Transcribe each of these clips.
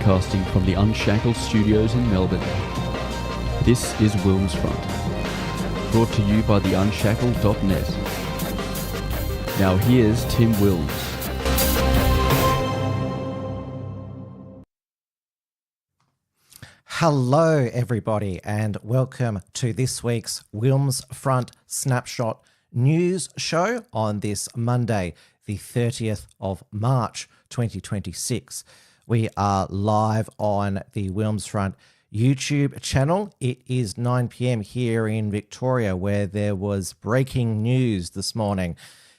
broadcasting from the Unshackled studios in Melbourne. This is WilmsFront, brought to you by the Unshackled.net. Now here's Tim Wilms. Hello everybody and welcome to this week's WilmsFront Snapshot news show on this Monday, the 30th of March 2026. We are live on the WilmsFront YouTube channel. It is 9 p.m. here in Victoria, where there was breaking news this morning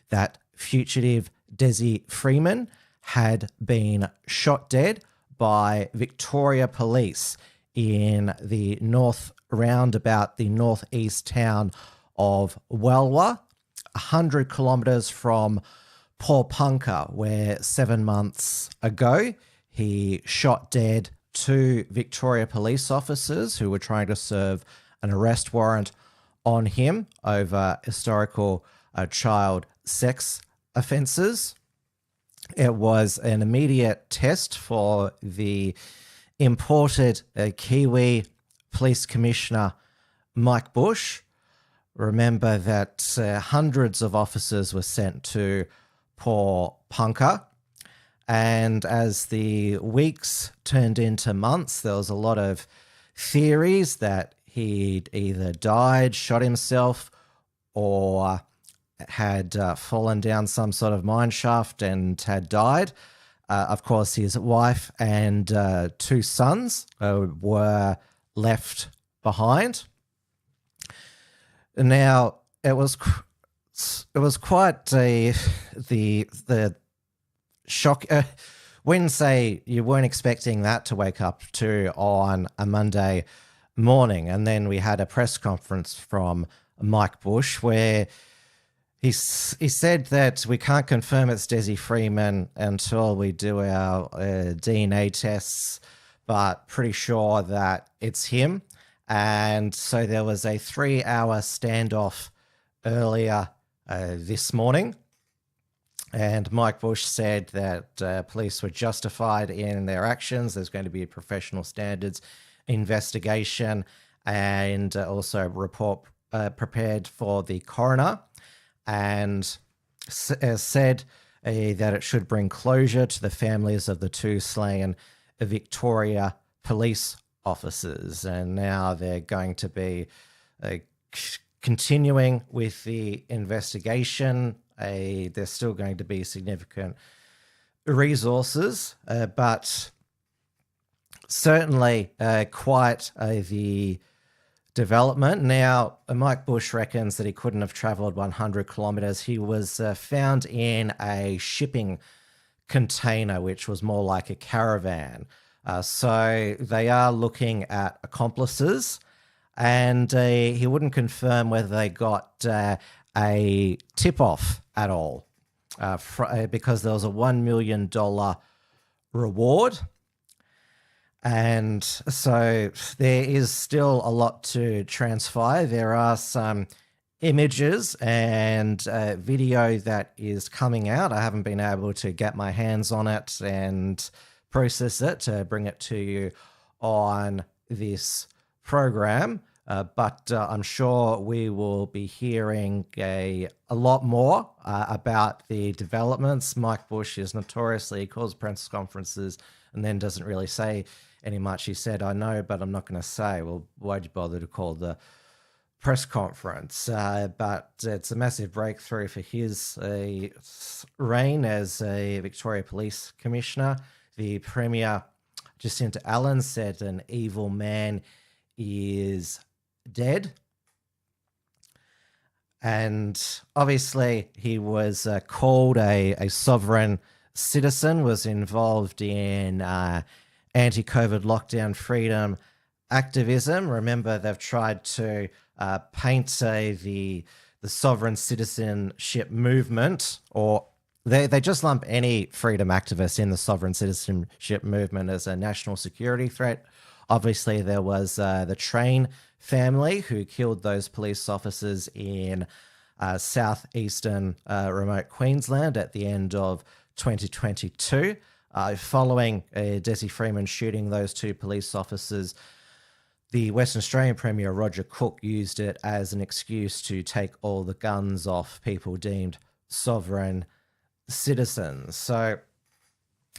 that fugitive Desi Freeman had been shot dead by Victoria Police in the roundabout the northeast town of Walwa, 100 kilometres from Pawnpukka, where 7 months ago he shot dead two Victoria police officers who were trying to serve an arrest warrant on him over historical child sex offences. It was an immediate test for the imported Kiwi Police Commissioner Mike Bush. Remember that hundreds of officers were sent to Pawnpukka, and as the weeks turned into months, there was a lot of theories that he'd either died, shot himself, or had fallen down some sort of mine shaft and had died. Of course, his wife and two sons were left behind. Now, it was quite the shock. When, say, you weren't expecting that to wake up to on a Monday morning, and then we had a press conference from Mike Bush where he said that we can't confirm it's Desi Freeman until we do our DNA tests, but pretty sure that it's him. And so there was a 3-hour standoff earlier this morning, and Mike Bush said that police were justified in their actions. There's going to be a professional standards investigation and also a report prepared for the coroner, and said that it should bring closure to the families of the two slain Victoria police officers. And now they're going to be continuing with the investigation. There's still going to be significant resources, but certainly quite the development. Now, Mike Bush reckons that he couldn't have travelled 100 kilometres. He was found in a shipping container, which was more like a caravan. So they are looking at accomplices, and he wouldn't confirm whether they got a tip-off at all because there was a $1 million reward. And so there is still a lot to transpire. There are some images and video that is coming out. I haven't been able to get my hands on it and process it to bring it to you on this program. But I'm sure we will be hearing a lot more about the developments. Mike Bush is notoriously, he calls press conferences and then doesn't really say any much. He said, I know, but I'm not going to say. Well, why'd you bother to call the press conference? But it's a massive breakthrough for his reign as a Victoria Police Commissioner. The Premier, Jacinta Allen, said an evil man is dead. And obviously he was called a sovereign citizen, was involved in anti-COVID lockdown freedom activism. Remember, they've tried to paint the sovereign citizenship movement, or they just lump any freedom activist in the sovereign citizenship movement as a national security threat. Obviously, there was the Train family who killed those police officers in southeastern remote Queensland at the end of 2022. Following Desi Freeman shooting those two police officers, the Western Australian Premier Roger Cook used it as an excuse to take all the guns off people deemed sovereign citizens. So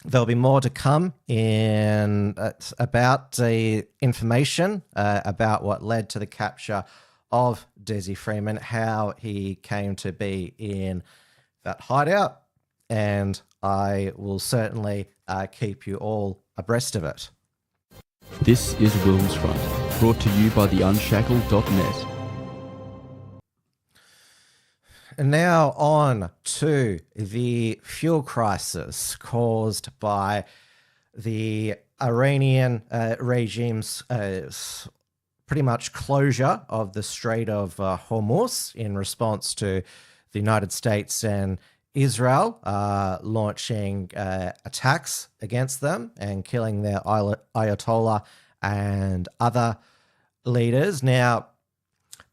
there'll be more to come in about the information about what led to the capture of Desi Freeman, how he came to be in that hideout, and I will certainly keep you all abreast of it. This is WilmsFront, brought to you by the Unshackled.net. And now on to the fuel crisis caused by the Iranian regime's pretty much closure of the Strait of Hormuz in response to the United States and Israel launching attacks against them and killing their Ayatollah and other leaders. Now,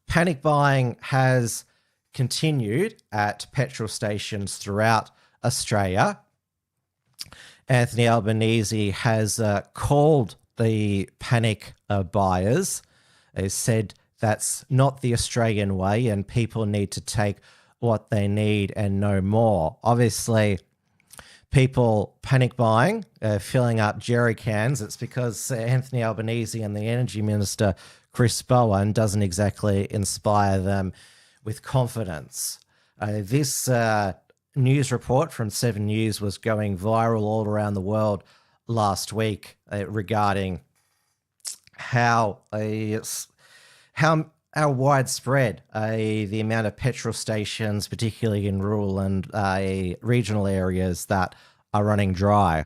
panic buying has continued at petrol stations throughout Australia. Anthony Albanese has called the panic buyers. He said that's not the Australian way and people need to take what they need and no more. Obviously, people panic buying, filling up jerry cans, it's because Anthony Albanese and the Energy Minister, Chris Bowen, doesn't exactly inspire them with confidence. This news report from 7 News was going viral all around the world last week regarding how widespread the amount of petrol stations, particularly in rural and regional areas, that are running dry.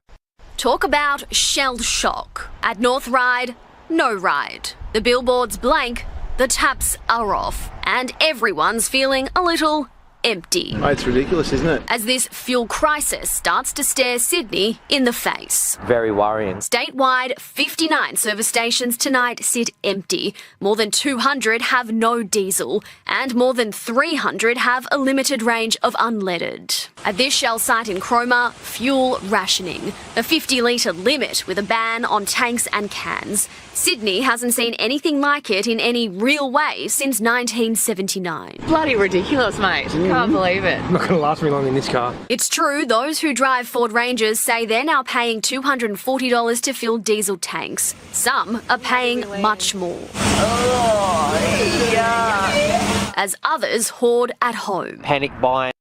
Talk about shell shock. At North Ryde, no ride. The billboard's blank, the taps are off, and everyone's feeling a little empty. Oh, it's ridiculous, isn't it? As this fuel crisis starts to stare Sydney in the face. Very worrying. Statewide, 59 service stations tonight sit empty. More than 200 have no diesel, and more than 300 have a limited range of unleaded. At this Shell site in Cromer, fuel rationing. A 50-litre limit with a ban on tanks and cans. Sydney hasn't seen anything like it in any real way since 1979. Bloody ridiculous, mate. Can't believe it. I'm not going to last very long in this car. It's true, those who drive Ford Rangers say they're now paying $240 to fill diesel tanks. Some are paying much more. Oh, yeah. As others hoard at home. Panic buying.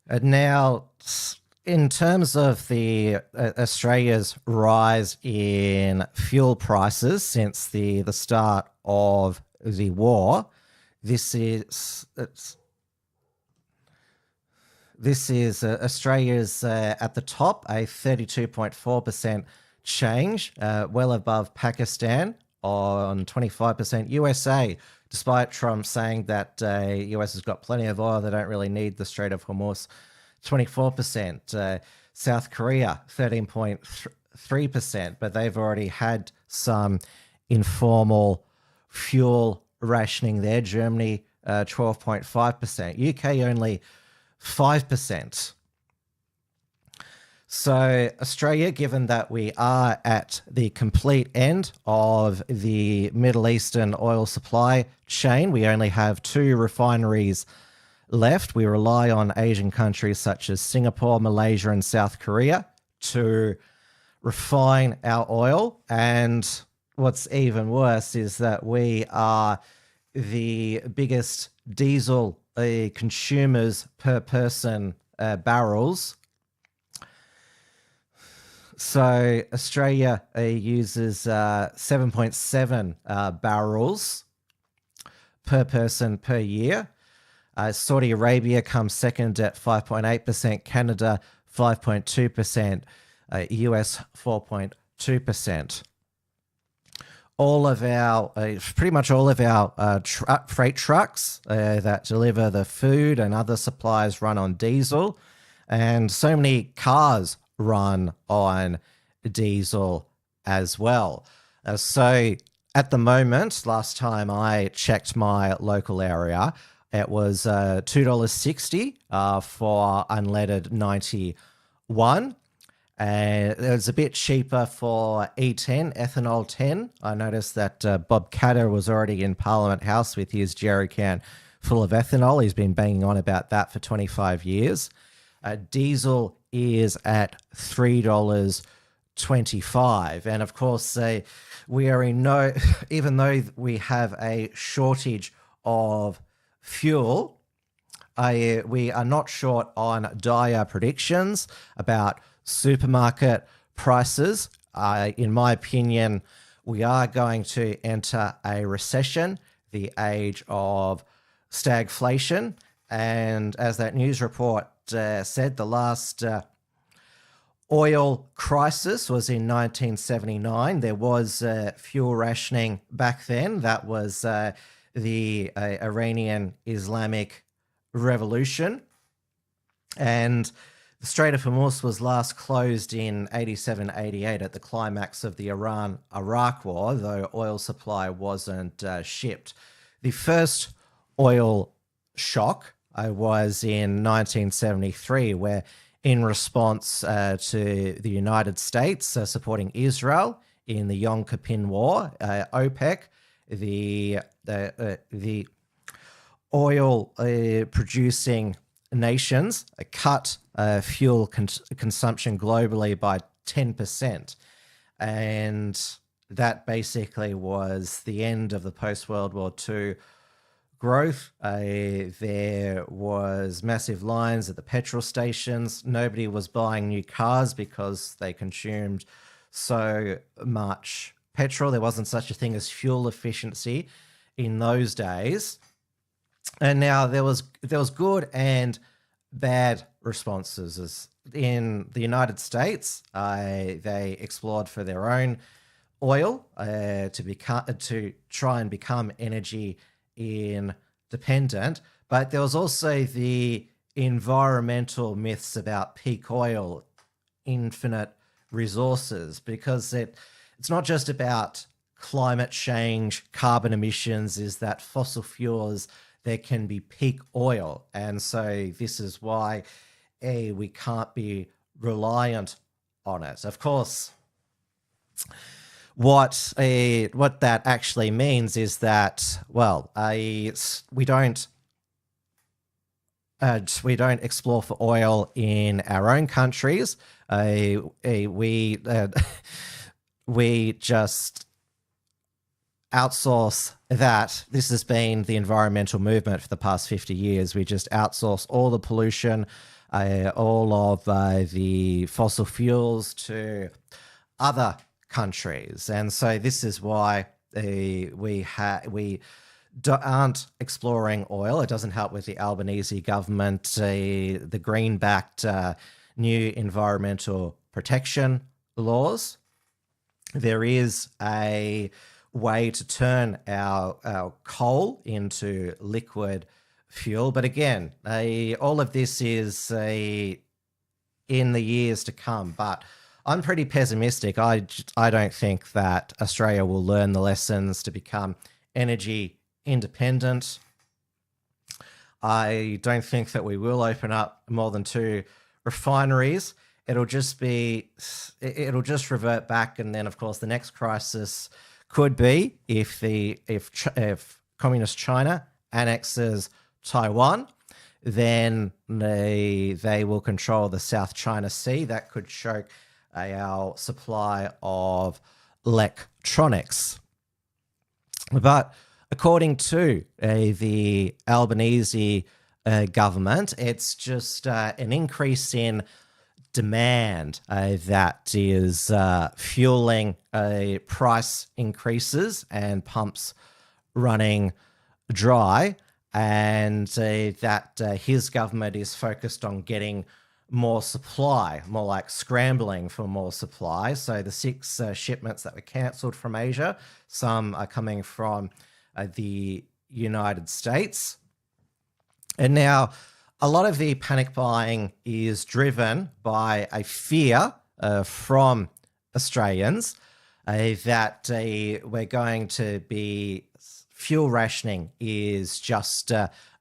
And now, in terms of the Australia's rise in fuel prices since the start of the war, this is Australia's at the top, a 32.4% change, well above Pakistan on 25%. USA, despite Trump saying that US has got plenty of oil, they don't really need the Strait of Hormuz, 24%. South Korea, 13.3%, but they've already had some informal fuel rationing there. Germany, 12.5%. UK, only 5%. So Australia, given that we are at the complete end of the Middle Eastern oil supply chain, we only have 2 refineries left. We rely on Asian countries such as Singapore, Malaysia, and South Korea to refine our oil. And what's even worse is that we are the biggest diesel consumers per person barrels. So Australia uses 7.7 barrels per person per year. Saudi Arabia comes second at 5.8%, Canada 5.2%, US 4.2%. All of our, pretty much all of our freight trucks that deliver the food and other supplies run on diesel, and so many cars run on diesel as well. So at the moment, last time I checked my local area, It was $2.60 for unleaded 91. And it was a bit cheaper for E10, ethanol 10. I noticed that Bob Katter was already in Parliament House with his jerry can full of ethanol. He's been banging on about that for 25 years. Diesel is at $3.25. And of course, we are in no, even though we have a shortage of fuel, we are not short on dire predictions about supermarket prices. In my opinion, we are going to enter a recession, the age of stagflation. And as that news report said, the last oil crisis was in 1979. There was fuel rationing back then. That was the Iranian Islamic Revolution. And the Strait of Hormuz was last closed in 87-88 at the climax of the Iran-Iraq War, though oil supply wasn't shipped. The first oil shock was in 1973, where in response to the United States supporting Israel in the Yom Kippur War, OPEC, the oil producing nations cut fuel consumption globally by 10%. And that basically was the end of the post-World War II growth. There was massive lines at the petrol stations. Nobody was buying new cars because they consumed so much petrol. There wasn't such a thing as fuel efficiency in those days. And now there was good and bad responses. In the United States, they explored for their own oil to try and become energy independent. But there was also the environmental myths about peak oil, infinite resources, because it's not just about climate change, carbon emissions, is that fossil fuels, there can be peak oil. And so this is why we can't be reliant on it. Of course, what that actually means is that, well, we don't explore for oil in our own countries. We just outsource that. This has been the environmental movement for the past 50 years. We just outsource all the pollution, all of the fossil fuels to other countries. And so this is why we aren't exploring oil. It doesn't help with the Albanese government, the green-backed new environmental protection laws. There is a way to turn our coal into liquid fuel. But again, all of this is in the years to come. But I'm pretty pessimistic. I don't think that Australia will learn the lessons to become energy independent. I don't think that we will open up more than 2 refineries. It'll just revert back. And then, of course, the next crisis could be if Communist China annexes Taiwan, then they will control the South China Sea. That could choke our supply of electronics. But according to the Albanese government, it's just an increase in demand that is fueling price increases and pumps running dry, and that his government is focused on getting more supply, more like scrambling for more supply. So the 6 shipments that were cancelled from Asia, some are coming from the United States. And now a lot of the panic buying is driven by a fear from Australians that we're going to be fuel rationing is just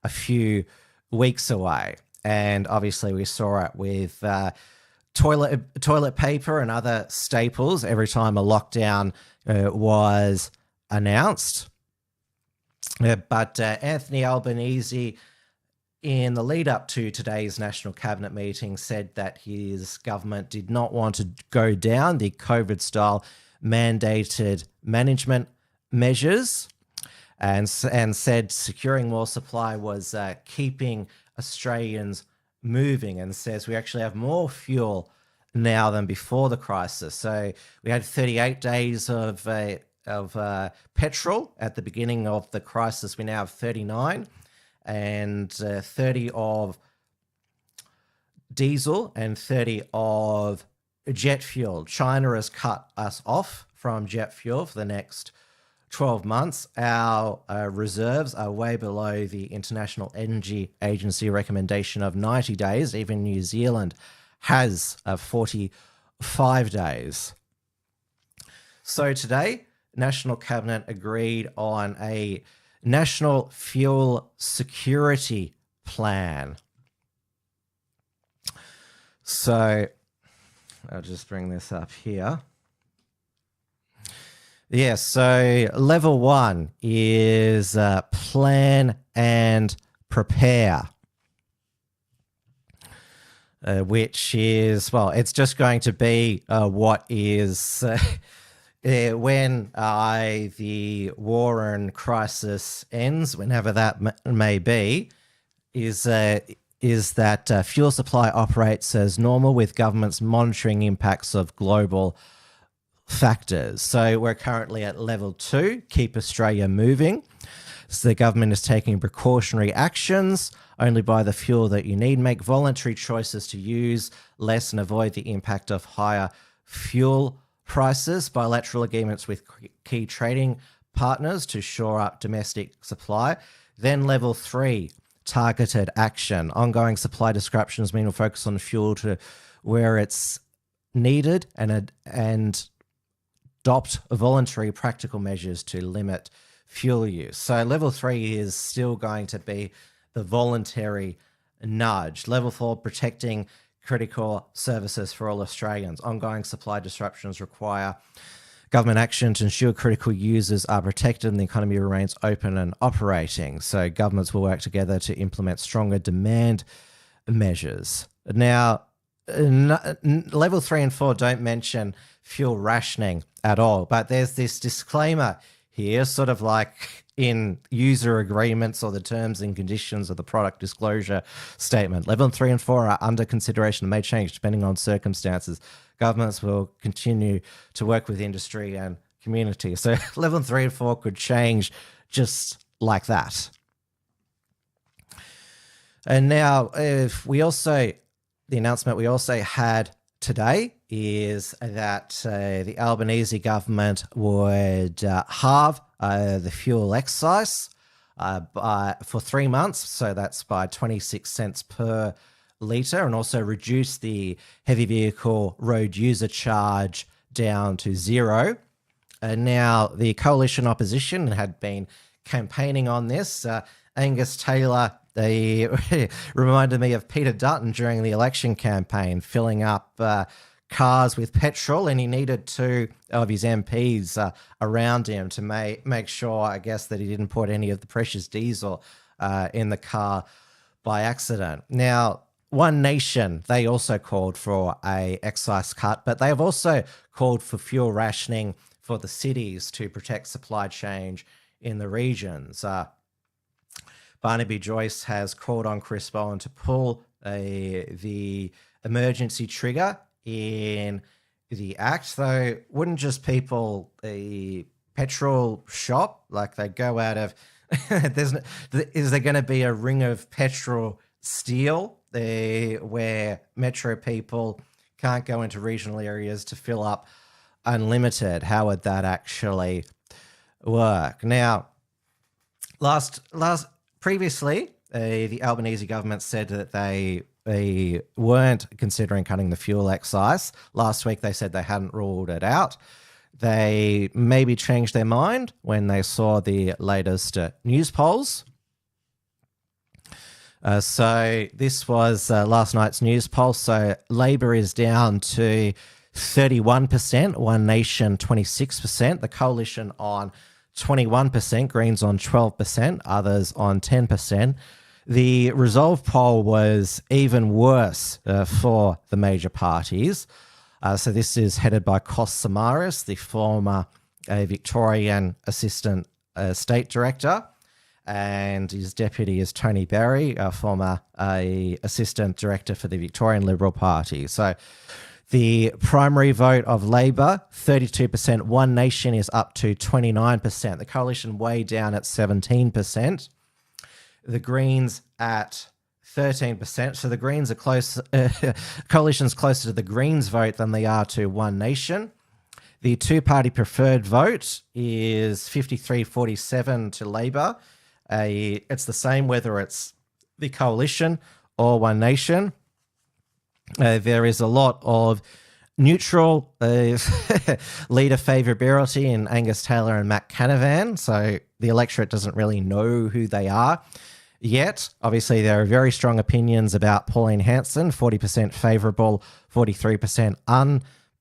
a few weeks away. And obviously we saw it with toilet paper and other staples every time a lockdown was announced. But Anthony Albanese, in the lead up to today's National Cabinet meeting, said that his government did not want to go down the COVID-style mandated management measures and said securing more supply was keeping Australians moving, and says we actually have more fuel now than before the crisis. So we had 38 days of petrol at the beginning of the crisis. We now have 39, and 30 of diesel and 30 of jet fuel. China has cut us off from jet fuel for the next 12 months. Our reserves are way below the International Energy Agency recommendation of 90 days. Even New Zealand has 45 days. So today, National Cabinet agreed on a National Fuel Security Plan. So I'll just bring this up here. Yeah, so level 1 is plan and prepare, which is, well, it's just going to be what is when the war and crisis ends, whenever that may be, is that fuel supply operates as normal with governments monitoring impacts of global factors. So we're currently at level 2, keep Australia moving. So the government is taking precautionary actions, only buy the fuel that you need, make voluntary choices to use less and avoid the impact of higher fuel prices, bilateral agreements with key trading partners to shore up domestic supply. Then level 3, targeted action. Ongoing supply disruptions mean we'll focus on fuel to where it's needed and adopt voluntary practical measures to limit fuel use. So level 3 is still going to be the voluntary nudge. Level 4, protecting critical services for all Australians. Ongoing supply disruptions require government action to ensure critical users are protected and the economy remains open and operating. So governments will work together to implement stronger demand measures. Now, level 3 and 4 don't mention fuel rationing at all, but there's this disclaimer here, sort of like in user agreements or the terms and conditions of the product disclosure statement. Level 3 and 4 are under consideration and may change depending on circumstances. Governments will continue to work with industry and community. So level 3 and 4 could change just like that. And now, the announcement we also had today is that the Albanese government would halve the fuel excise for 3 months. So that's by 26 cents per litre, and also reduce the heavy vehicle road user charge down to 0. And now the coalition opposition had been campaigning on this. Angus Taylor, they reminded me of Peter Dutton during the election campaign, filling up cars with petrol, and he needed 2 of his MPs around him to make sure, I guess, that he didn't put any of the precious diesel in the car by accident. Now, One Nation, they also called for a excise cut, but they have also called for fuel rationing for the cities to protect supply chain in the regions. Barnaby Joyce has called on Chris Bowen to pull the emergency trigger in the act, though wouldn't just people petrol shop, like they go out of is there going to be a ring of petrol steel where metro people can't go into regional areas to fill up unlimited? How would that actually work? Now, previously, the Albanese government said that they weren't considering cutting the fuel excise. Last week, they said they hadn't ruled it out. They maybe changed their mind when they saw the latest news polls. So this was last night's news poll. So Labor is down to 31%, One Nation 26%, the Coalition on 21%, Greens on 12%, others on 10%. The Resolve poll was even worse for the major parties. So this is headed by Kos Samaras, the former Victorian Assistant State Director, and his deputy is Tony Berry, a former Assistant Director for the Victorian Liberal Party. So the primary vote of Labor, 32%. One Nation is up to 29%. The Coalition way down at 17%. The Greens at 13%. So the Greens are close. Coalition's closer to the Greens vote than they are to One Nation. The two-party preferred vote is 53-47 to Labor. It's the same whether it's the Coalition or One Nation. There is a lot of neutral leader favourability in Angus Taylor and Matt Canavan, so the electorate doesn't really know who they are yet. Obviously, there are very strong opinions about Pauline Hanson, 40% favourable, 43%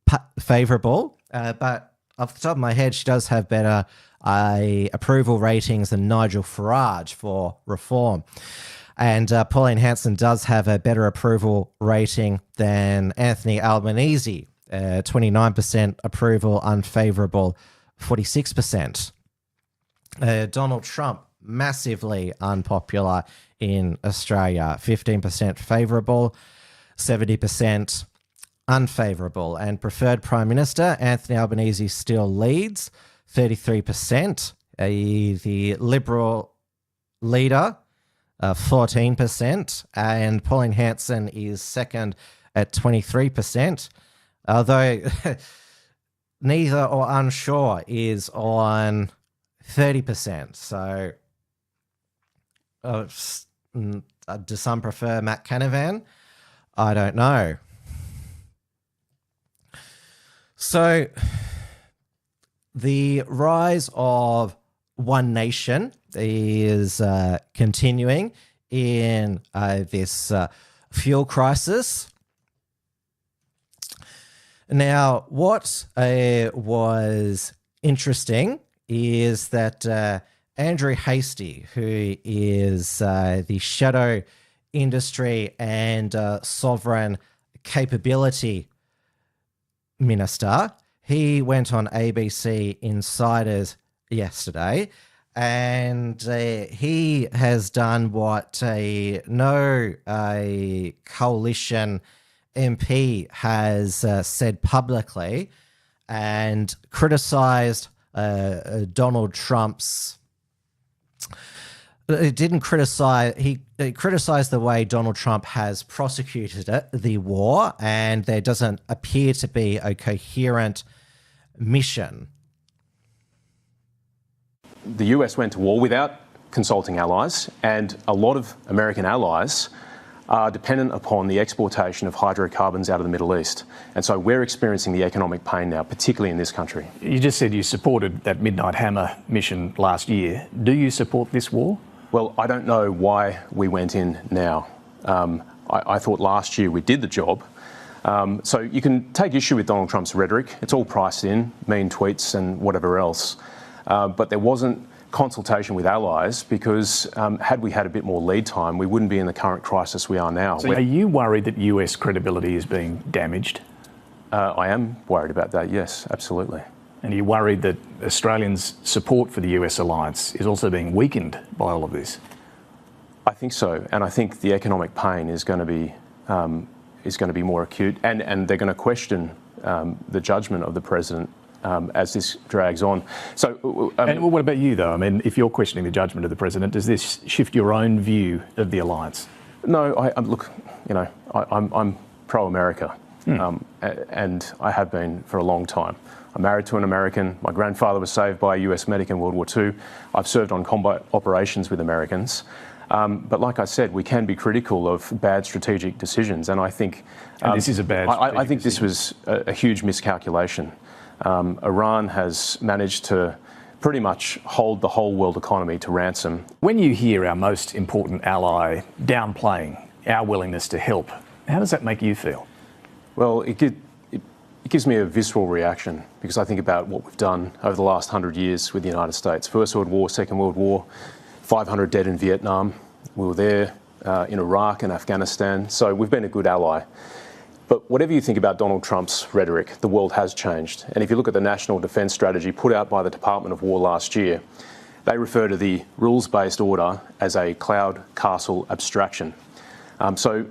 unfavourable. But off the top of my head, she does have better approval ratings than Nigel Farage for reform. And Pauline Hanson does have a better approval rating than Anthony Albanese, 29% approval, unfavourable, 46%. Donald Trump, massively unpopular in Australia, 15% favourable, 70% unfavourable. And preferred Prime Minister, Anthony Albanese still leads, 33%. The Liberal leader, 14%, and Pauline Hanson is second at 23%, although neither or unsure is on 30%. So do some prefer Matt Canavan? I don't know. So the rise of One Nation is continuing in this fuel crisis. Now, what was interesting is that Andrew Hastie, who is the Shadow Industry and Sovereign Capability Minister, he went on ABC Insiders yesterday, and he has done what no coalition MP has said publicly, and criticised Donald Trump's. It didn't criticize. He criticised the way Donald Trump has prosecuted the war, and there doesn't appear to be a coherent mission. The US went to war without consulting allies, and a lot of American allies are dependent upon the exportation of hydrocarbons out of the Middle East. And so we're experiencing the economic pain now, particularly in this country. You just said you supported that Midnight Hammer mission last year. Do you support this war? Well, I don't know why we went in now. I thought last year we did the job. So you can take issue with Donald Trump's rhetoric. It's all priced in, mean tweets and whatever else. But there wasn't consultation with allies because had we had a bit more lead time, we wouldn't be in the current crisis we are now. So are you worried that US credibility is being damaged? I am worried about that, yes, absolutely. And are you worried that Australians' support for the US alliance is also being weakened by all of this? I think so, and I think the economic pain is going to be more acute, and they're going to question the judgment of the president as this drags on. So, and what about you, though? I mean, if you're questioning the judgment of the president, does this shift your own view of the alliance? No, look, you know, I'm pro-America, and I have been for a long time. I'm married to an American. My grandfather was saved by a US medic in World War II. I've served on combat operations with Americans. But like I said, we can be critical of bad strategic decisions, and I think this is a bad. I think this was a huge miscalculation. Iran has managed to pretty much hold the whole world economy to ransom. When you hear our most important ally downplaying our willingness to help, how does that make you feel? Well, it gives me a visceral reaction because I think about what we've done over the last 100 years with the United States. First World War, Second World War, 500 dead in Vietnam. We were there in Iraq and Afghanistan, so we've been a good ally. But whatever you think about Donald Trump's rhetoric, the world has changed. And if you look at the National Defence Strategy put out by the Department of War last year, they refer to the rules-based order as a cloud castle abstraction. So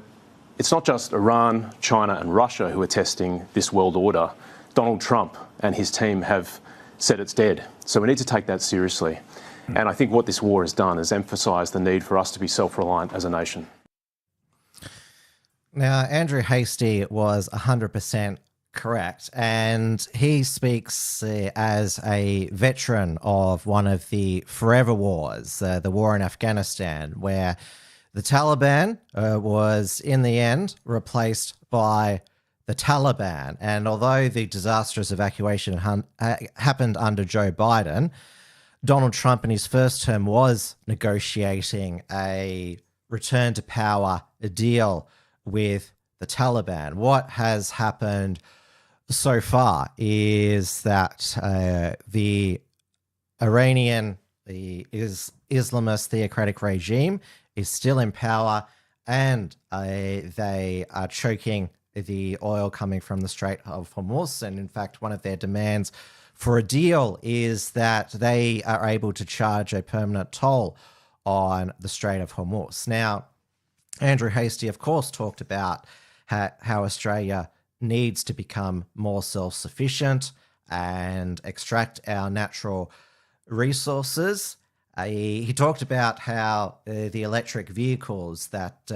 it's not just Iran, China and Russia who are testing this world order. Donald Trump and his team have said it's dead. So we need to take that seriously. And I think what this war has done is emphasised the need for us to be self-reliant as a nation. Now, Andrew Hastie was 100% correct, and he speaks as a veteran of one of the forever wars, the war in Afghanistan, where the Taliban was, in the end, replaced by the Taliban. And although the disastrous evacuation happened under Joe Biden, Donald Trump in his first term was negotiating a return to power deal with the Taliban. What has happened so far is that the Iranian, the Islamist theocratic regime is still in power, and they are choking the oil coming from the Strait of Hormuz. And in fact, one of their demands for a deal is that they are able to charge a permanent toll on the Strait of Hormuz. Now, Andrew Hastie, of course, talked about how Australia needs to become more self-sufficient and extract our natural resources. He talked about how the electric vehicles that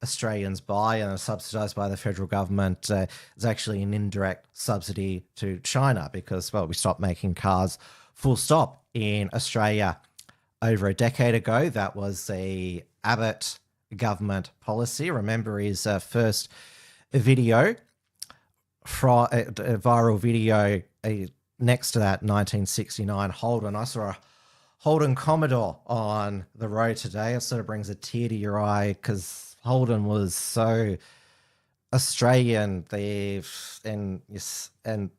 Australians buy and are subsidised by the federal government is actually an indirect subsidy to China because, well, we stopped making cars full stop in Australia over a decade ago. That was a Abbott government policy. Remember his first video, a viral video next to that 1969 Holden. I saw a Holden Commodore on the road today. It sort of brings a tear to your eye because Holden was so Australian. And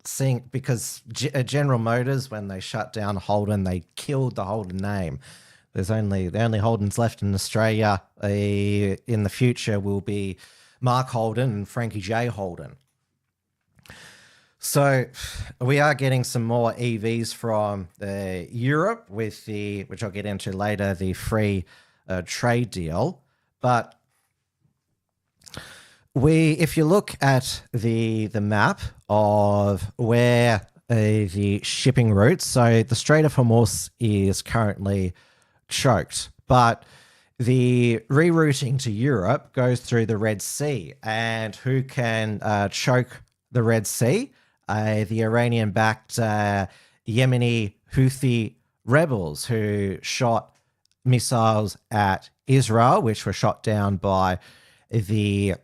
seeing, because General Motors, when they shut down Holden, they killed the Holden name. The only Holdens left in Australia in the future will be Mark Holden and Frankie J. Holden. So we are getting some more EVs from Europe with which I'll get into later, the free trade deal. But if you look at the map of where the shipping routes, so the Strait of Hormuz is currently choked, but the rerouting to Europe goes through the Red Sea. And who can choke the Red Sea? The Iranian-backed Yemeni Houthi rebels who shot missiles at Israel, which were shot down by the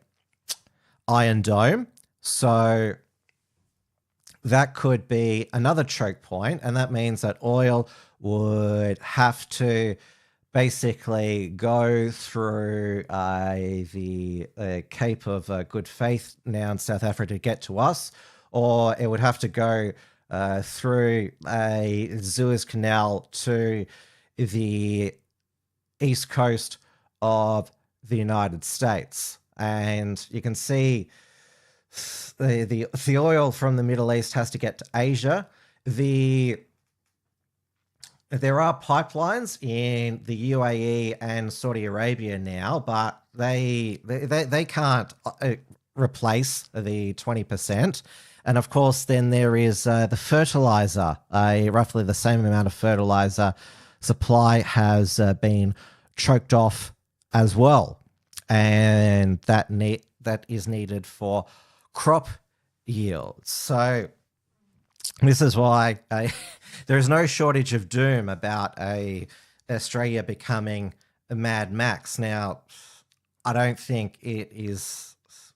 Iron Dome. So that could be another choke point, and that means that oil would have to basically go through the Cape of Good Faith now in South Africa to get to us, or it would have to go through a Suez Canal to the east coast of the United States. And you can see the oil from the Middle East has to get to Asia. There are pipelines in the UAE and Saudi Arabia now, but they can't replace the 20%. And of course, then there is the fertilizer. Roughly the same amount of fertilizer supply has been choked off as well, and that is needed for crop yields. So this is why there is no shortage of doom about Australia becoming a Mad Max. Now, I don't think it is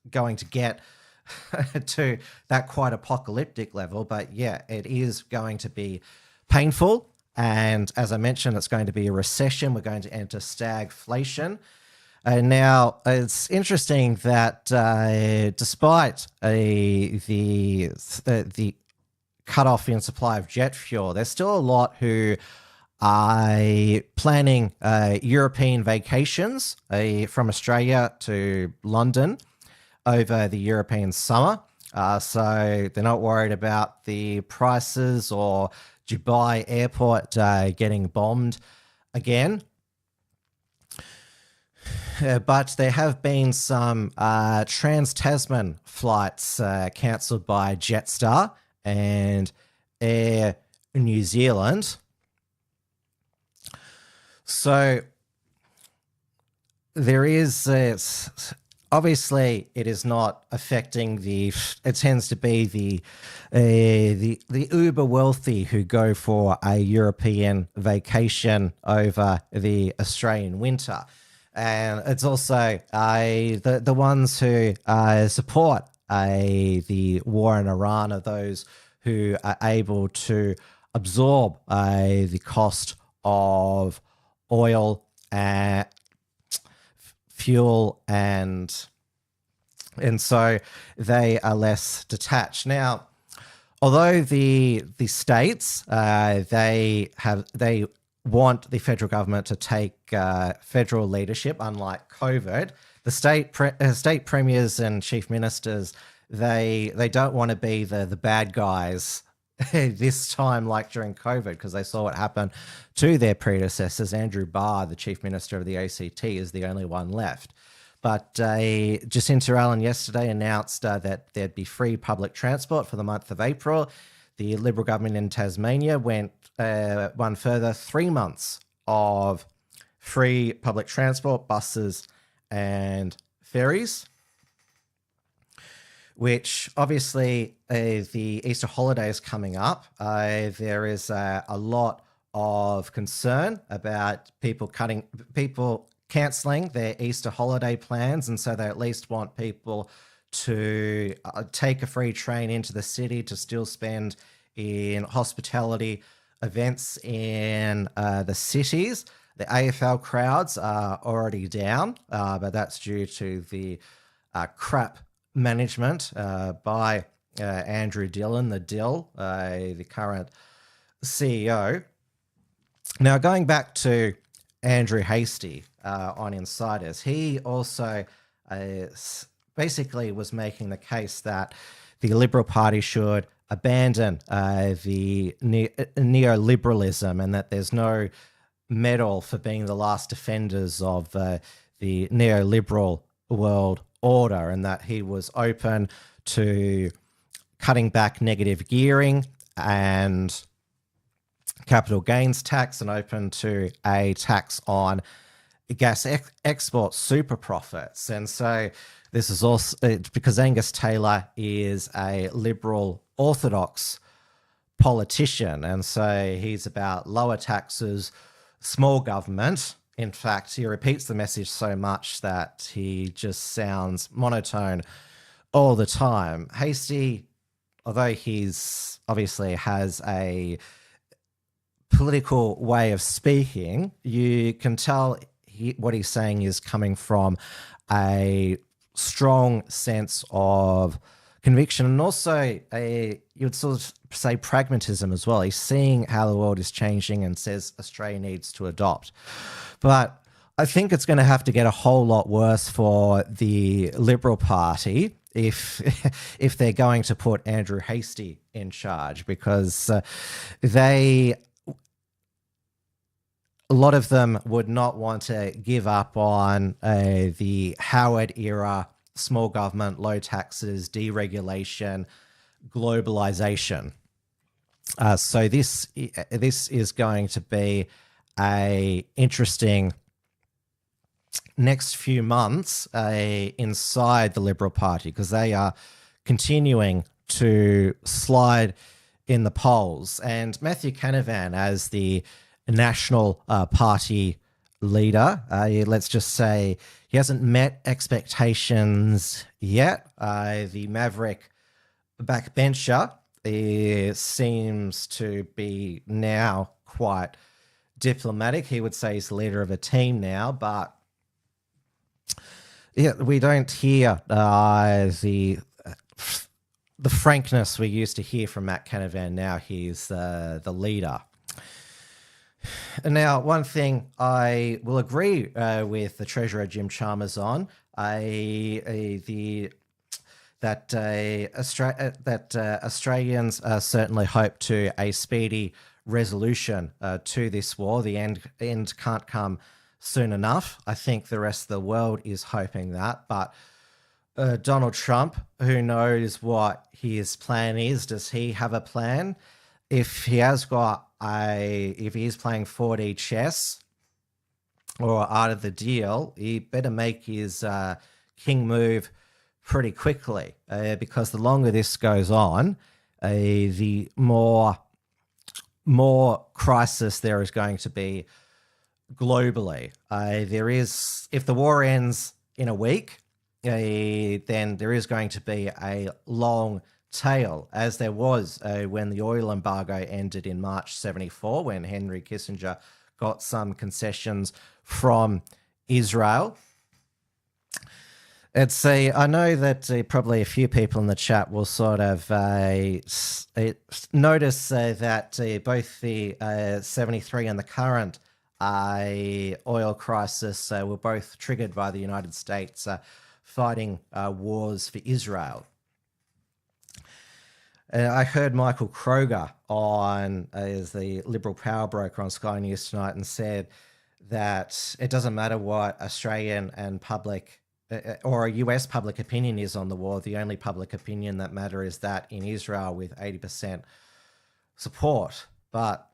going to get to that quite apocalyptic level, but yeah, it is going to be painful And as I mentioned, it's going to be a recession. We're going to enter stagflation. Now, it's interesting that despite the cutoff in supply of jet fuel, there's still a lot who are planning European vacations from Australia to London over the European summer. So they're not worried about the prices or Dubai airport getting bombed again. But there have been some trans-Tasman flights cancelled by Jetstar and Air New Zealand. So there is, obviously it is not affecting it tends to be the uber wealthy who go for a European vacation over the Australian winter. And it's also the ones who support the war in Iran are those who are able to absorb the cost of oil, fuel, and so they are less detached. Now, although the states they want the federal government to take federal leadership, unlike COVID, the state premiers and chief ministers they don't want to be the bad guys this time, like during COVID, because they saw what happened to their predecessors. Andrew Barr, the chief minister of the ACT, is the only one left. But Jacinta Allen yesterday announced that there'd be free public transport for the month of April. The Liberal government in Tasmania went one further 3 months of free public transport, buses and ferries, which obviously the Easter holiday is coming up. There is a lot of concern about people cancelling their Easter holiday plans, and so they at least want people to take a free train into the city to still spend in hospitality events in the cities. The AFL crowds are already down, but that's due to the crap management by Andrew Dillon, the current CEO. Now, going back to Andrew Hastie on Insiders, he also basically was making the case that the Liberal Party should abandon the neoliberalism and that there's no medal for being the last defenders of the neoliberal world order, and that he was open to cutting back negative gearing and capital gains tax and open to a tax on gas export super profits. And so this is also because Angus Taylor is a liberal orthodox politician, and so he's about lower taxes, small government. In fact, he repeats the message so much that he just sounds monotone all the time. Hastie, although he's obviously has a political way of speaking, you can tell what he's saying is coming from a strong sense of conviction and also you would sort of say pragmatism as well. He's seeing how the world is changing and says Australia needs to adopt. But I think it's going to have to get a whole lot worse for the Liberal Party if they're going to put Andrew Hastie in charge, because a lot of them would not want to give up on the Howard era small government, low taxes, deregulation, globalization. So this is going to be a interesting next few months inside the Liberal Party, because they are continuing to slide in the polls. And Matthew Canavan, as the National Party leader, let's just say he hasn't met expectations yet. The Maverick backbencher seems to be now quite diplomatic. He would say he's the leader of a team now, but yeah, we don't hear the frankness we used to hear from Matt Canavan. Now he's the leader. Now, one thing I will agree with the Treasurer Jim Chalmers on, that Australians certainly hope to a speedy resolution to this war. The end can't come soon enough. I think the rest of the world is hoping that, but Donald Trump, who knows what his plan is? Does he have a plan? If he has got if he's playing 4D chess or out of the deal, he better make his king move pretty quickly, because the longer this goes on, the more crisis there is going to be globally. If the war ends in a week, then there is going to be a long tail, as there was when the oil embargo ended in March 74, when Henry Kissinger got some concessions from Israel. I know that probably a few people in the chat will sort of notice that both the 73 and the current oil crisis were both triggered by the United States fighting wars for Israel. I heard Michael Kroger as the Liberal power broker on Sky News tonight, and said that it doesn't matter what Australian and public or a US public opinion is on the war. The only public opinion that matters is that in Israel with 80% support. But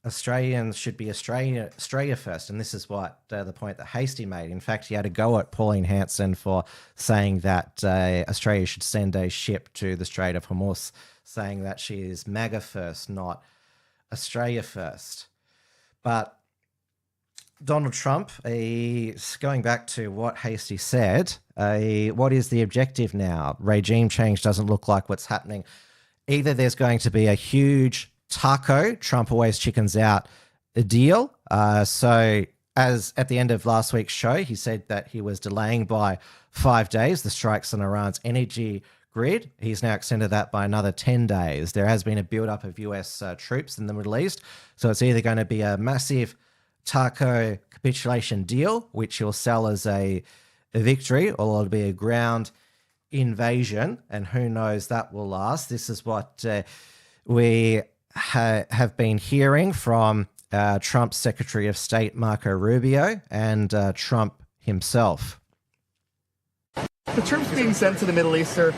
Australians should be Australia first, and this is what the point that Hastie made. In fact, he had a go at Pauline Hanson for saying that Australia should send a ship to the Strait of Hormuz, saying that she is MAGA first, not Australia first. But Donald Trump, going back to what Hastie said, what is the objective now? Regime change doesn't look like what's happening. Either there's going to be a huge taco, Trump always chickens out, a deal. So as at the end of last week's show, he said that he was delaying by 5 days the strikes on Iran's energy grid. He's now extended that by another 10 days. There has been a build-up of US troops in the Middle East. So it's either going to be a massive taco capitulation deal, which he'll sell as a victory, or it'll be a ground invasion, and who knows that will last. This is what we have been hearing from Trump's Secretary of State, Marco Rubio, and Trump himself. The troops being sent to the Middle East, sir,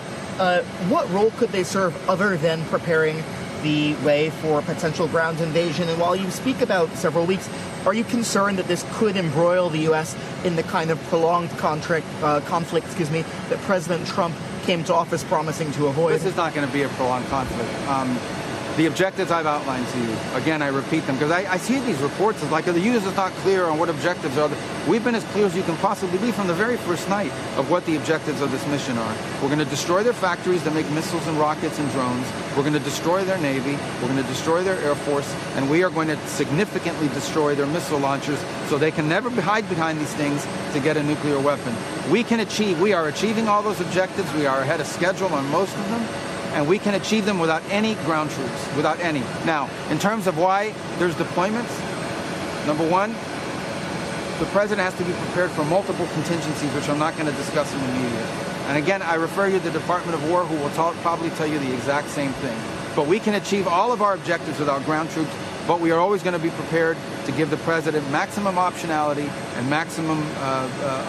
what role could they serve other than preparing the way for potential ground invasion? And while you speak about several weeks, are you concerned that this could embroil the U.S. in the kind of prolonged conflict, that President Trump came to office promising to avoid? This is not going to be a prolonged conflict. The objectives I've outlined to you, again, I repeat them, because I see these reports as like the U.S. is not clear on what objectives are. We've been as clear as you can possibly be from the very first night of what the objectives of this mission are. We're going to destroy their factories that make missiles and rockets and drones. We're going to destroy their Navy. We're going to destroy their Air Force. And we are going to significantly destroy their missile launchers so they can never hide behind these things to get a nuclear weapon. We are achieving all those objectives. We are ahead of schedule on most of them. And we can achieve them without any ground troops, without any. Now, in terms of why there's deployments, number one, the president has to be prepared for multiple contingencies, which I'm not going to discuss in the media. And again, I refer you to the Department of War, who will probably tell you the exact same thing. But we can achieve all of our objectives without ground troops, but we are always going to be prepared to give the president maximum optionality and maximum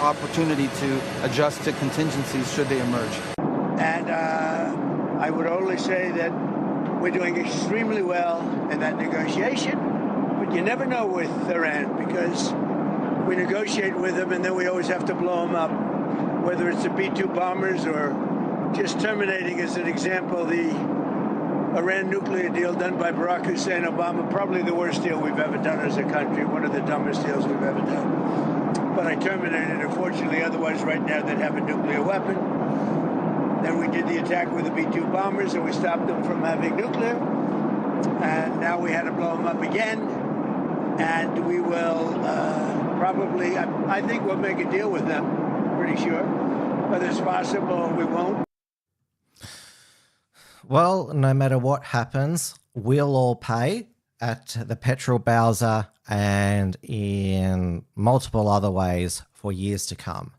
opportunity to adjust to contingencies should they emerge. And I would only say that we're doing extremely well in that negotiation, but you never know with Iran, because we negotiate with them and then we always have to blow them up, whether it's the B-2 bombers or just terminating, as an example, the Iran nuclear deal done by Barack Hussein Obama, probably the worst deal we've ever done as a country, one of the dumbest deals we've ever done. But I terminated it, unfortunately, otherwise right now they'd have a nuclear weapon. Then we did the attack with the B-2 bombers and we stopped them from having nuclear. and now we had to blow them up again. And we will probably, I think we'll make a deal with them, pretty sure. Whether it's possible, we won't. Well, no matter what happens, we'll all pay at the petrol bowser and in multiple other ways for years to come.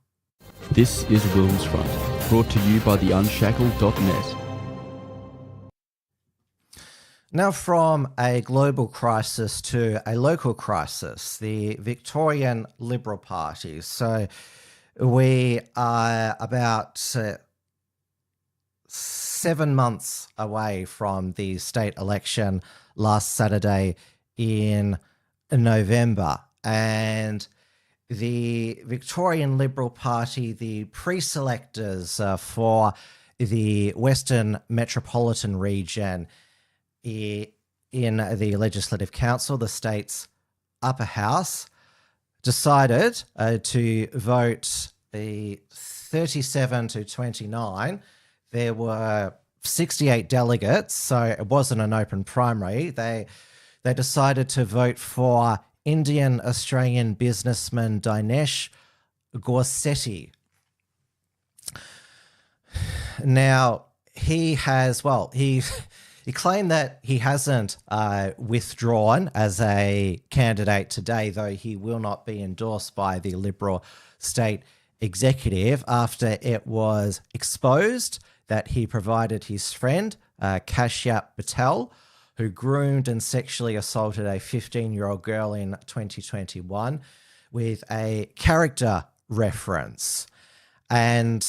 This is WilmsFront, brought to you by the Unshackled.net. Now, from a global crisis to a local crisis, the Victorian Liberal Party. So we are about 7 months away from the state election last Saturday in November. And the Victorian Liberal Party, the pre-selectors for the Western Metropolitan region in the Legislative Council, the state's upper house, decided to vote 37 to 29. There were 68 delegates, so it wasn't an open primary. They decided to vote for Indian-Australian businessman Dinesh Gorsetti. Now, he claimed that he hasn't withdrawn as a candidate today, though he will not be endorsed by the Liberal state executive after it was exposed that he provided his friend, Kashyap Patel, who groomed and sexually assaulted a 15-year-old girl in 2021 with a character reference. And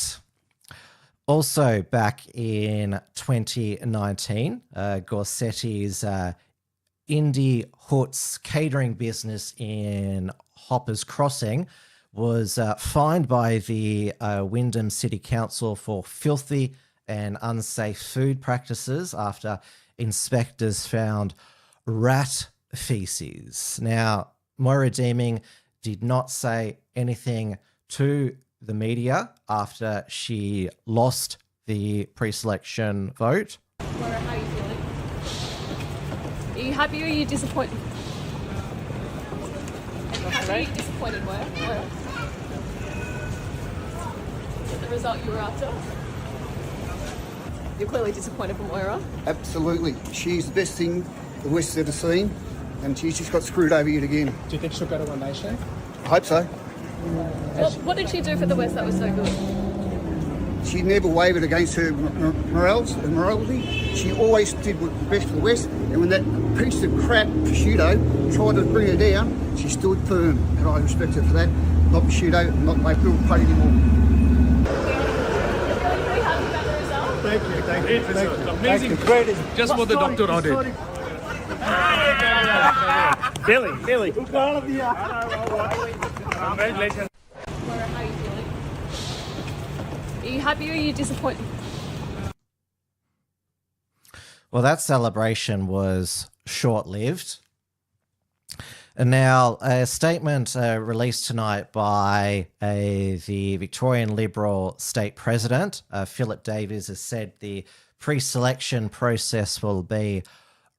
also back in 2019, Gorsetti's Indie Hoots catering business in Hoppers Crossing was fined by the Wyndham City Council for filthy and unsafe food practices after inspectors found rat feces. Now, Moira Deeming did not say anything to the media after she lost the pre-selection vote. Moira, how are you feeling? Are you happy or are you disappointed? Are you happy or are you disappointed, Moira? Is that the result you were after? You're clearly disappointed for Moira. Absolutely. She's the best thing the West has ever seen, and she's just got screwed over yet again. Do you think she'll go to One Nation? I hope so. What did she do for the West that was so good? She never wavered against her morality. She always did what's best for the West, and when that piece of crap prosciutto tried to bring her down, she stood firm, and I respect her for that. Not prosciutto, not my little party anymore. Thank you. Amazing. Great. Just what the doctor ordered. Billy. Congratulations. Moira, how are you feeling? Are you happy or are you disappointed? Well, that celebration was short-lived. And now a statement released tonight by the Victorian Liberal State President, Philip Davies, has said the pre-selection process will be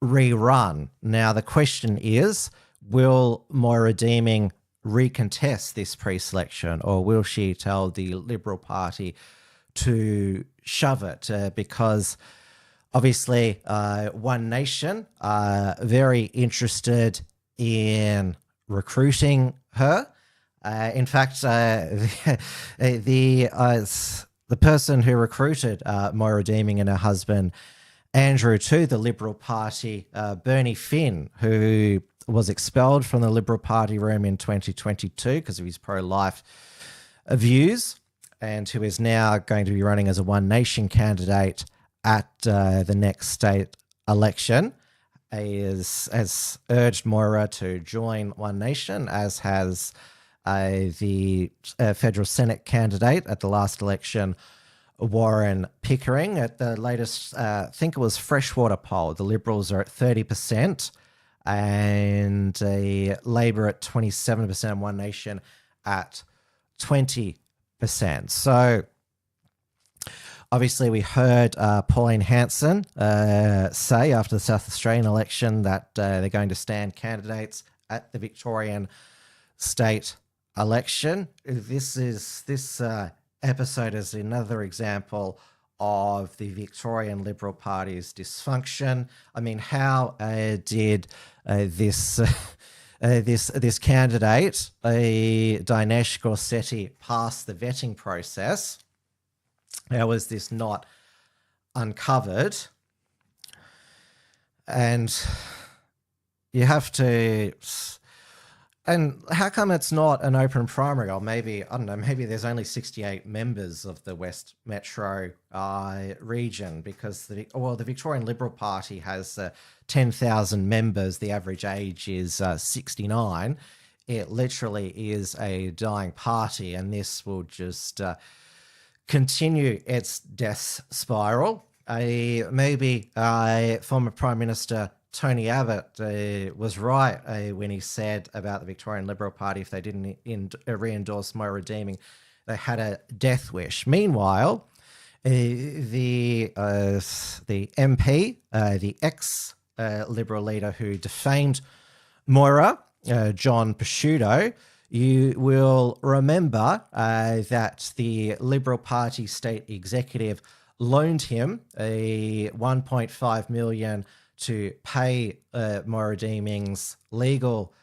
rerun. Now, the question is, will Moira Deeming recontest this pre-selection, or will she tell the Liberal Party to shove it? Because obviously One Nation are very interested in recruiting her. In fact, the person who recruited Moira Deeming and her husband Andrew to the Liberal Party, Bernie Finn, who was expelled from the Liberal Party room in 2022 because of his pro-life views, and who is now going to be running as a One Nation candidate at the next state election, has urged Moira to join One Nation, as has the federal Senate candidate at the last election, Warren Pickering. At the latest, I think it was Freshwater poll, the Liberals are at 30% and Labor at 27% and One Nation at 20%. So Obviously, we heard Pauline Hanson say after the South Australian election that they're going to stand candidates at the Victorian state election. This episode is another example of the Victorian Liberal Party's dysfunction. I mean, how did this candidate, Dinesh Gorsetti, pass the vetting process? How was this not uncovered? And you have to... And how come it's not an open primary? Or maybe, I don't know, maybe there's only 68 members of the West Metro region, because the Victorian Liberal Party has 10,000 members. The average age is 69. It literally is a dying party, and this will just continue its death spiral. Maybe former Prime Minister Tony Abbott was right when he said about the Victorian Liberal Party, if they didn't re-endorse Moira Deeming, they had a death wish. Meanwhile, the MP, the ex-Liberal leader who defamed Moira, John Prosciutto, you will remember that the Liberal Party state executive loaned him a $1.5 million to pay Moira Deeming's legal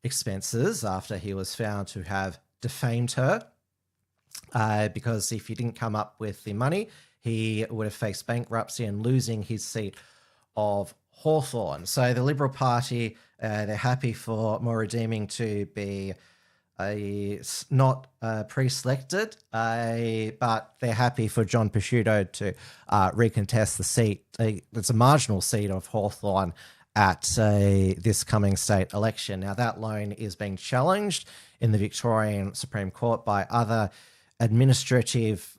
expenses after he was found to have defamed her. Because if he didn't come up with the money, he would have faced bankruptcy and losing his seat of Hawthorn. So the Liberal Party, they're happy for Moira Deeming to be not pre-selected, but they're happy for John Prosciutto to recontest the seat. It's a marginal seat of Hawthorn at this coming state election. Now, that loan is being challenged in the Victorian Supreme Court by other administrative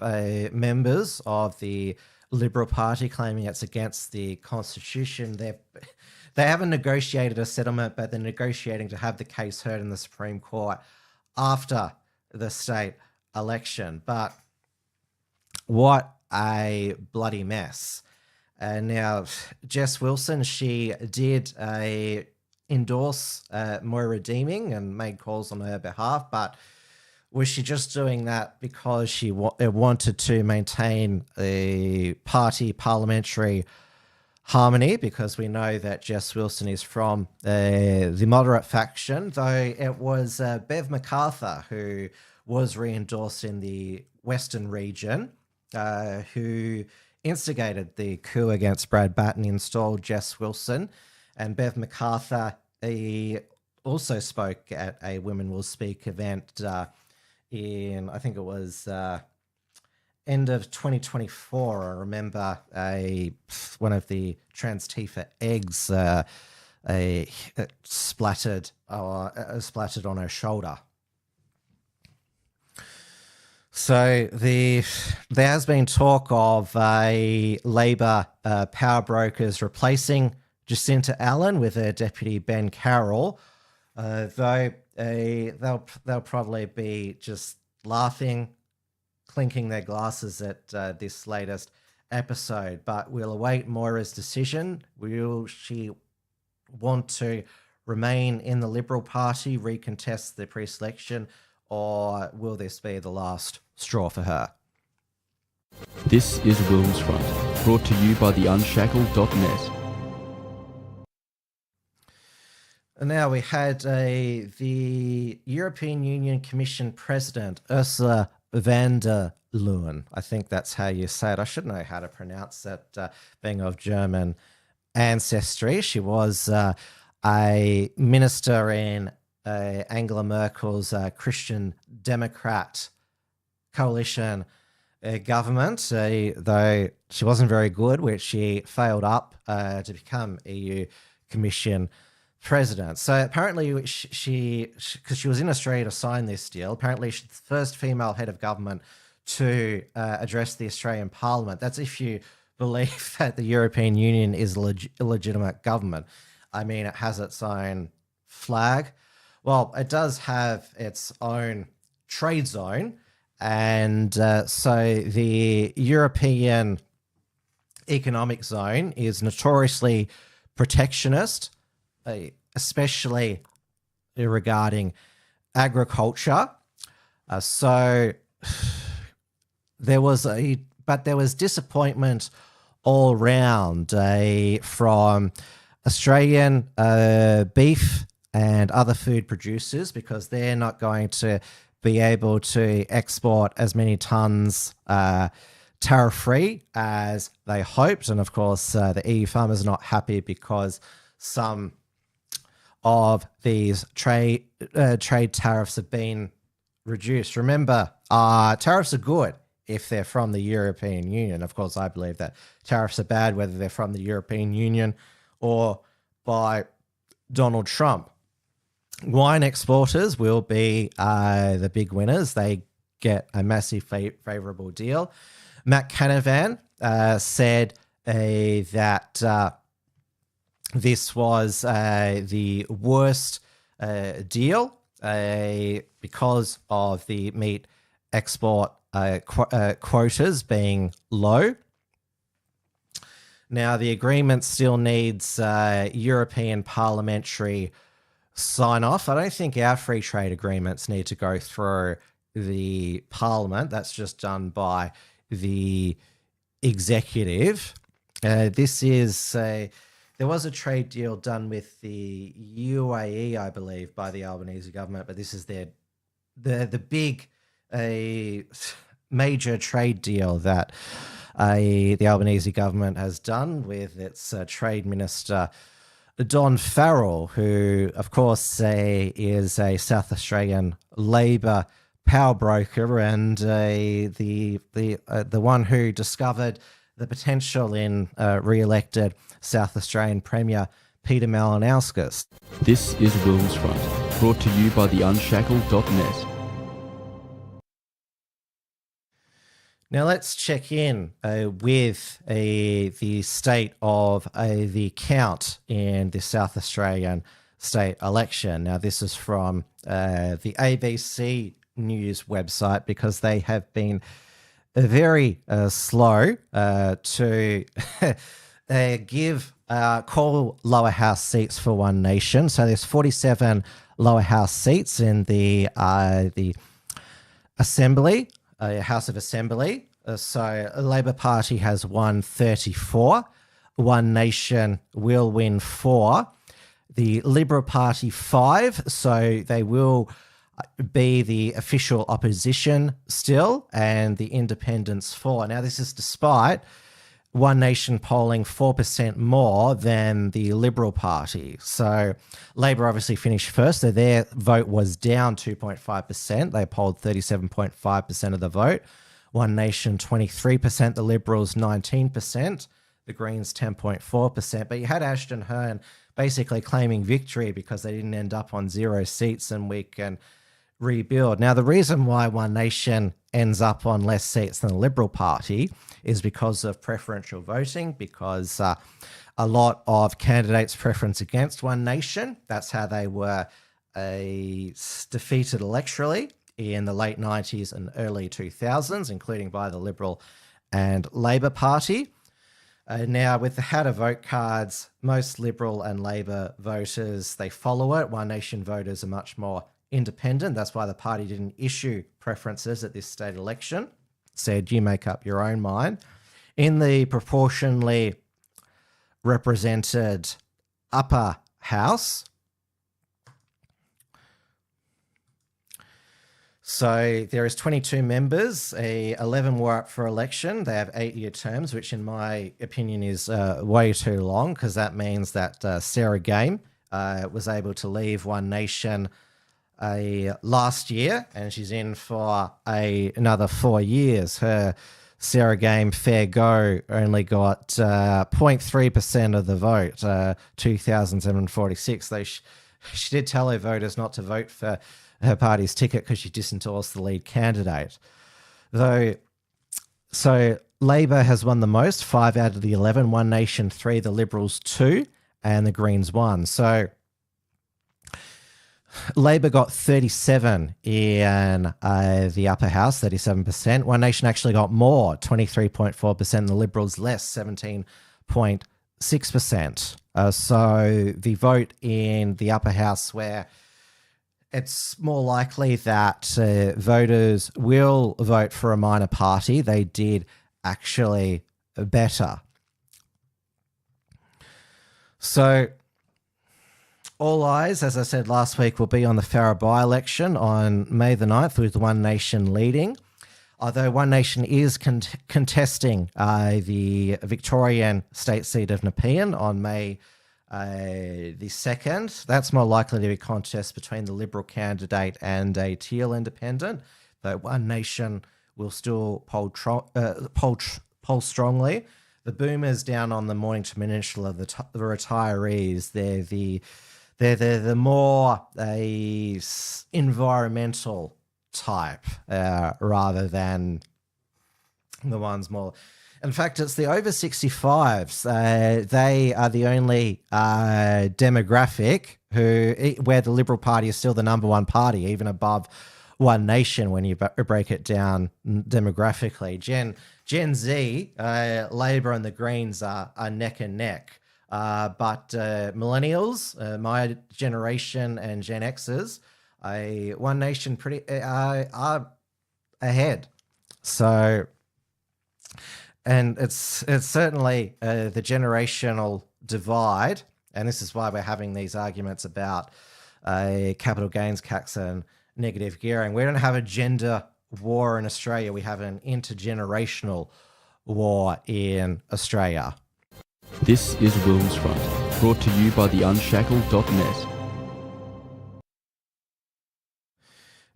members of the Liberal Party, claiming it's against the Constitution. They haven't negotiated a settlement, but they're negotiating to have the case heard in the Supreme Court after the state election. But what a bloody mess. Now, Jess Wilson, she did endorse Moira Deeming and made calls on her behalf, but was she just doing that because she wanted to maintain a party parliamentary harmony? Because we know that Jess Wilson is from the moderate faction, though it was Bev McArthur who was re-endorsed in the Western region, who instigated the coup against Brad Batten, installed Jess Wilson. And Bev McArthur, he also spoke at a Women Will Speak event in, I think it was end of 2024. I remember one of the trans Tifa eggs splattered on her shoulder. So there has been talk of Labor power brokers replacing Jacinta Allen with her deputy Ben Carroll, though they'll probably be just laughing, clinking their glasses at this latest episode. But we'll await Moira's decision. Will she want to remain in the Liberal Party, recontest the pre-selection, or will this be the last straw for her? This is WilmsFront, brought to you by the Unshackled.net. And now we had the European Union Commission President, Ursula von der Leyen. I think that's how you say it. I should know how to pronounce it, being of German ancestry. She was a minister in Angela Merkel's Christian Democrat coalition government, though she wasn't very good, which she failed up to become EU Commission President. So apparently because she was in Australia to sign this deal, apparently she's the first female head of government to address the Australian Parliament. That's if you believe that the European Union is a illegitimate government. I mean, it has its own flag. Well, it does have its own trade zone, And so the European Economic Zone is notoriously protectionist, especially regarding agriculture. So there was disappointment all round from Australian beef and other food producers, because they're not going to be able to export as many tons tariff-free as they hoped. And of course, the EU farmers are not happy because some of these trade tariffs have been reduced. Remember, tariffs are good if they're from the European Union. Of course, I believe that tariffs are bad whether they're from the European Union or by Donald Trump. Wine exporters will be the big winners. They get a massive favourable deal. Matt Canavan said that this was the worst deal because of the meat export quotas being low. Now, the agreement still needs European parliamentary sign-off. I don't think our free trade agreements need to go through the parliament. That's just done by the executive. There was a trade deal done with the UAE, I believe, by the Albanese government, but this is the big major trade deal that the Albanese government has done with its trade minister, Don Farrell, who, of course, is a South Australian Labor power broker and the one who discovered the potential in re-elected South Australian Premier Peter Malinauskas. This is WilmsFront, brought to you by the Unshackled.net. Now let's check in with the state of the count in the South Australian state election. Now this is from the ABC News website, because they have been very slow to call lower house seats for One Nation. So there's 47 lower house seats in the Assembly. House of Assembly. So Labor Party has won 34. One Nation will win 4. The Liberal Party 5. So they will be the official opposition still, and the Independents 4. Now this is despite One Nation polling 4% more than the Liberal Party. So Labor obviously finished first, so their vote was down 2.5%. They polled 37.5% of the vote. One Nation 23%, the Liberals 19%, the Greens 10.4%. But you had Ashton Hearn basically claiming victory because they didn't end up on 0 seats and we can rebuild. Now, the reason why One Nation ends up on less seats than the Liberal Party is because of preferential voting, because a lot of candidates preference against One Nation. That's how they were defeated electorally in the late 90s and early 2000s, including by the Liberal and Labor Party. Now, with the how to vote cards, most Liberal and Labor voters, they follow it. One Nation voters are much more independent. That's why the party didn't issue preferences at this state election. Said, you make up your own mind. In the proportionally represented upper house, so there is 22 members, 11 were up for election. They have 8-year terms, which in my opinion is way too long, because that means that Sarah Game was able to leave One Nation last year, and she's in for another 4 years. Her Sarah Game Fair Go only got 0.3% of the vote, 2,746. Though she did tell her voters not to vote for her party's ticket because she disendorsed the lead candidate. So Labor has won the most, 5 out of the 11, One Nation 3, the Liberals 2, and the Greens 1. So Labor got 37 in the upper house, 37%. One Nation actually got more, 23.4%. The Liberals less, 17.6%. So the vote in the upper house, where it's more likely that voters will vote for a minor party, they did actually better. So all eyes, as I said last week, will be on the Farrer by-election on May the 9th, with One Nation leading. Although One Nation is contesting the Victorian state seat of Nepean on May the 2nd. That's more likely to be a contest between the Liberal candidate and a Teal independent, though One Nation will still poll strongly. The Boomers down on the Mornington Peninsula, the retirees, they're the more environmental type rather than the ones more. In fact, it's the over 65s. They are the only demographic where the Liberal Party is still the number one party, even above One Nation when you break it down demographically. Gen Z, Labor and the Greens are neck and neck. But millennials, my generation, and Gen Xers, One Nation are ahead. So, and it's certainly the generational divide, and this is why we're having these arguments about capital gains tax and negative gearing. We don't have a gender war in Australia. We have an intergenerational war in Australia. This is WilmsFront, brought to you by the Unshackled.net.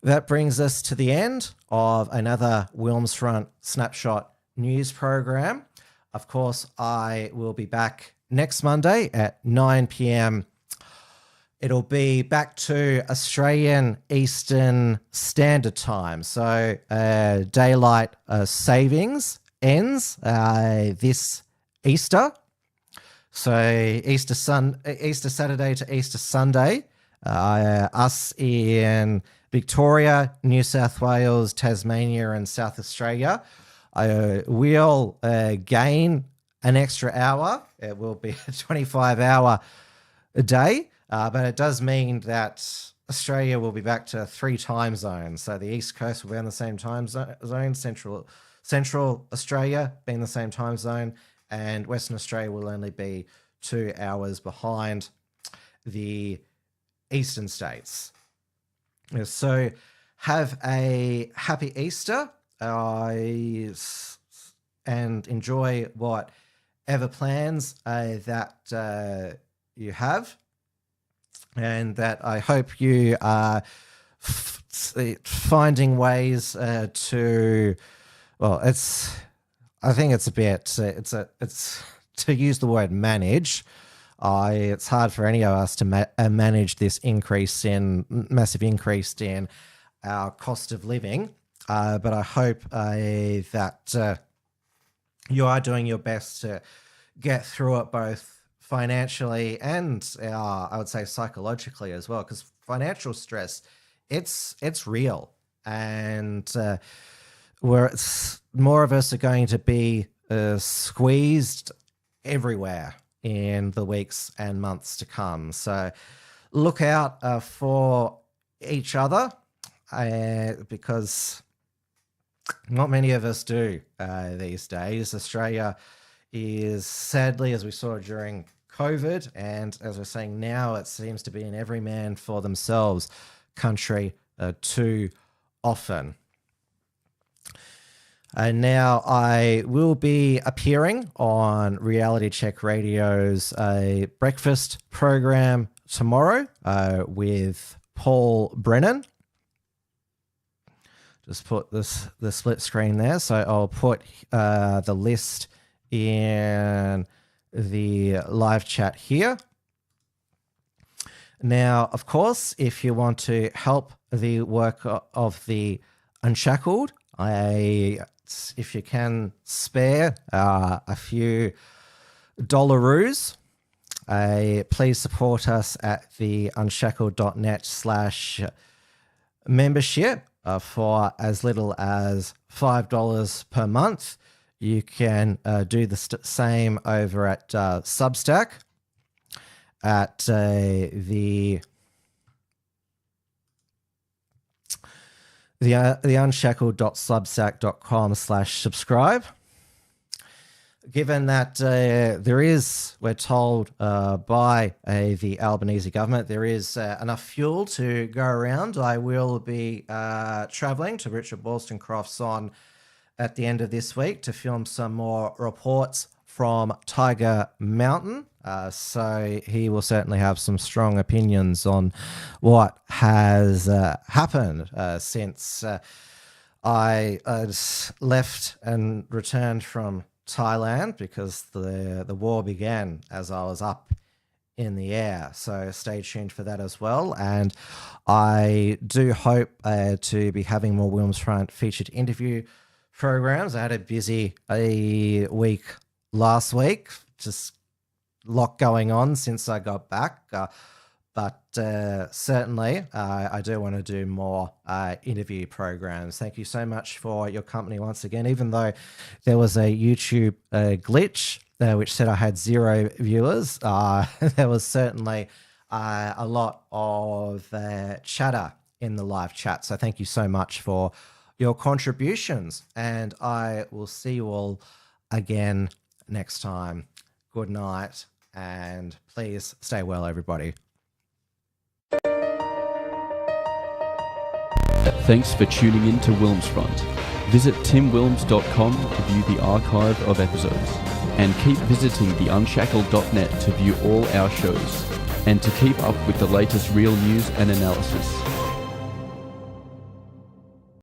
That brings us to the end of another WilmsFront Snapshot news program. Of course, I will be back next Monday at 9 p.m. It'll be back to Australian Eastern Standard Time. So daylight savings ends this Easter. So Easter Saturday to Easter Sunday, us in Victoria, New South Wales, Tasmania, and South Australia will gain an extra hour. It will be a 25-hour day, but it does mean that Australia will be back to 3 time zones. So the East Coast will be on the same time zone, Central Australia being the same time zone, and Western Australia will only be 2 hours behind the eastern states. So have a happy Easter and enjoy whatever plans that you have, and that I hope you are finding ways to, well, I think it's a bit, it's to use the word manage. It's hard for any of us to manage this massive increase in our cost of living. But I hope that you are doing your best to get through it, both financially and I would say psychologically as well, because financial stress, it's real, and where more of us are going to be squeezed everywhere in the weeks and months to come. So look out for each other, because not many of us do these days. Australia is, sadly, as we saw during COVID, and as we're saying now, it seems to be an every man for themselves country too often. And now I will be appearing on Reality Check Radio's breakfast program tomorrow with Paul Brennan. Just put the split screen there. So I'll put the list in the live chat here. Now, of course, if you want to help the work of the Unshackled, if you can spare a few dollaroos, please support us at the unshackled.net/membership for as little as $5 per month. You can do the same over at Substack at the unshackled.substack.com/subscribe. Given that we're told by the Albanese government, there is enough fuel to go around, I will be travelling to Richard Wollstonecroft's on at the end of this week to film some more reports from Tiger Mountain. So he will certainly have some strong opinions on what has happened since I left and returned from Thailand, because the war began as I was up in the air. So stay tuned for that as well. And I do hope to be having more WilmsFront featured interview programs. I had a busy week last week, just a lot going on since I got back. But certainly I do want to do more interview programs. Thank you so much for your company once again, even though there was a YouTube glitch which said I had 0 viewers. There was certainly a lot of chatter in the live chat. So thank you so much for your contributions, and I will see you all again next time. Good night, and please stay well, everybody. Thanks for tuning in to WilmsFront. Visit timwilms.com to view the archive of episodes, and keep visiting the unshackled.net to view all our shows, and to keep up with the latest real news and analysis.